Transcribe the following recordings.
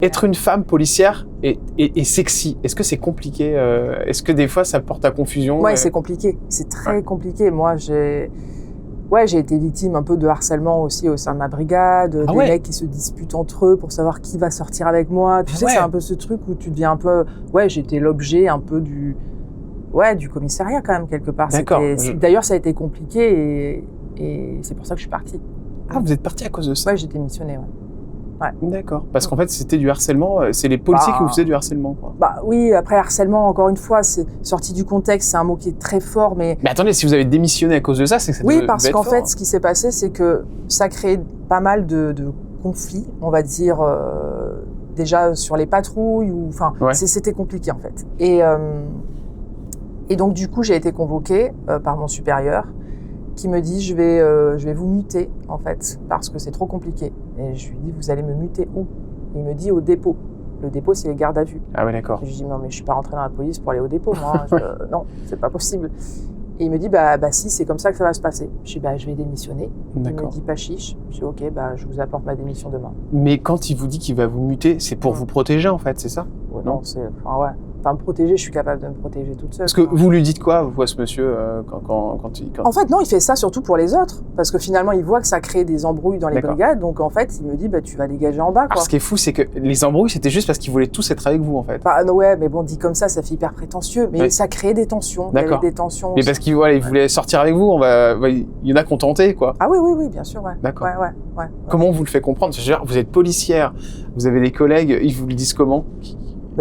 Être une femme policière et sexy, est-ce que c'est compliqué Est-ce que des fois ça porte à confusion? Ouais, c'est compliqué. C'est très compliqué. Moi, j'ai été victime un peu de harcèlement aussi au sein de ma brigade, des mecs qui se disputent entre eux pour savoir qui va sortir avec moi. Tu sais, c'est un peu ce truc où tu deviens un peu... Ouais, j'étais l'objet un peu du commissariat quand même, quelque part. D'accord. D'ailleurs, ça a été compliqué et c'est pour ça que je suis partie. Ah, vous êtes partie à cause de ça? Ouais, j'ai démissionné, ouais. D'accord. Parce qu'en fait, c'était du harcèlement. C'est les policiers qui vous faisaient du harcèlement, quoi. Bah oui, après harcèlement, encore une fois, c'est sorti du contexte, c'est un mot qui est très fort, mais... Mais attendez, si vous avez démissionné à cause de ça, c'est que ça devait être fort. Oui, parce qu'en fait, ce qui s'est passé, c'est que ça créait pas mal de conflits, on va dire, déjà sur les patrouilles, c'était compliqué, en fait. Et donc, du coup, j'ai été convoquée par mon supérieur, qui me dit je vais vous muter en fait parce que c'est trop compliqué. Et je lui dis vous allez me muter où? Il me dit au dépôt. Le dépôt c'est les gardes à vue. Ah ouais, d'accord. Je lui dis non mais je suis pas rentrée dans la police pour aller au dépôt moi. Non, c'est pas possible. Et il me dit bah si c'est comme ça que ça va se passer. Je dis je vais démissionner. Il me dit pas chiche. Je dis ok je vous apporte ma démission demain. Mais quand il vous dit qu'il va vous muter, c'est pour vous protéger en fait, c'est ça? Non, me protéger, je suis capable de me protéger toute seule. Parce que vous lui dites quoi, vous, à ce monsieur, quand il... En fait, non, il fait ça surtout pour les autres. Parce que finalement, il voit que ça crée des embrouilles dans les brigades. Donc, en fait, il me dit, tu vas dégager en bas, quoi. Alors, ce qui est fou, c'est que les embrouilles, c'était juste parce qu'ils voulaient tous être avec vous, en fait. Ouais, mais bon, dit comme ça fait hyper prétentieux. Mais ça crée des tensions. D'accord. Il y avait des tensions. Mais parce qu'ils voulaient sortir avec vous, il y en a qui ont tenté, quoi. Ah oui, bien sûr, ouais. D'accord. Ouais. Comment on vous le fait comprendre? C'est-à-dire, vous êtes policière, vous avez des collègues, ils vous le disent comment?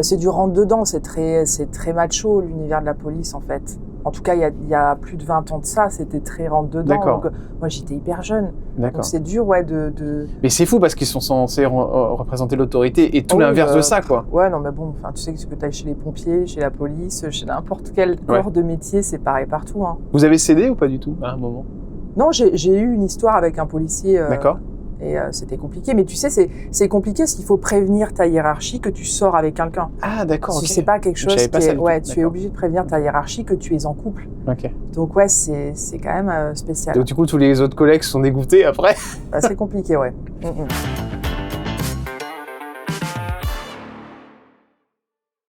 C'est du rentre-dedans, c'est très macho l'univers de la police en fait. En tout cas, il y a plus de 20 ans de ça, c'était très rentre-dedans. D'accord. Donc, moi, j'étais hyper jeune. D'accord. Donc c'est dur, de... Mais c'est fou parce qu'ils sont censés représenter l'autorité et tout l'inverse de ça, quoi. Ouais, non, mais bon, tu sais que tu ailles chez les pompiers, chez la police, chez n'importe quel corps de métier, c'est pareil partout. Hein. Vous avez cédé ou pas du tout à un moment? Non, j'ai eu une histoire avec un policier. D'accord. Et c'était compliqué. Mais tu sais, c'est compliqué parce qu'il faut prévenir ta hiérarchie que tu sors avec quelqu'un. Ah, d'accord. Si c'est pas quelque chose qui est... tu es obligé de prévenir ta hiérarchie que tu es en couple. Ok. Donc c'est quand même spécial. Donc du coup, tous les autres collègues sont dégoûtés après? C'est compliqué, ouais.